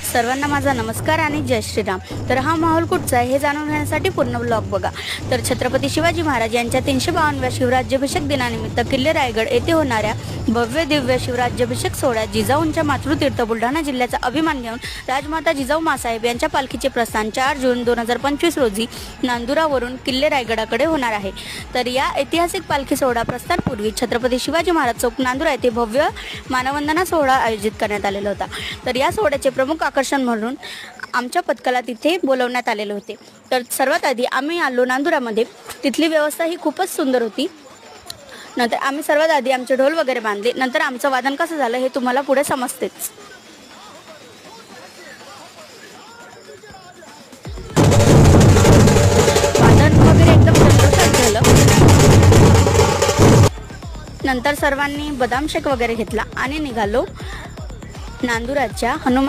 सर्वांना माझा नमस्कार आणि जय श्रीराम। तर हा माहोल कुठचा आहे हे जाणून घेण्यासाठी पूर्ण ब्लॉग बघा। तर छत्रपती शिवाजी महाराज यांच्या 352व्या शिवराज्याभिषेक दिनानिमित्त किल्ले रायगड येथे होणाऱ्या भव्य दिव्य शिवराज्याभिषेक सोहळ्यात जिजाऊंच्या मातृतीर्थ बुलढाणा जिल्ह्याचा अभिमान घेऊन राजमाता जिजाऊ मासाहेब यांच्या पालखीचे प्रस्थान 4 जून 2025 रोजी नांदुरावरून किल्ले रायगडाकडे होणार आहे। तर या ऐतिहासिक पालखी सोहळा प्रस्थानापूर्वी छत्रपती शिवाजी महाराज चौक नांदुरा येथे भव्य मानवंदना सोहळा आयोजित करण्यात आलेला होता। तर या सोहळ्याचे प्रमुख आकर्षण म्हणून आमच्या पथकाला तिथे बोलवण्यात आलेले होते। तर सर्वात आधी आम्ही आलो नांदुरामध्ये, तिथली व्यवस्था ही खूपच सुंदर होती। नंतर आम्ही सर्वात आधी आमचे ढोल वगैरे बांधले, नंतर आमचं वादन कसं झालं हे तुम्हाला पुढे समजतेच। वादन वगैरे एकदम जल्लोषात झालं। नंतर सर्वांनी बदाम शेक वगैरे घेतला आणि निघालो नांदुराच्या हनुमान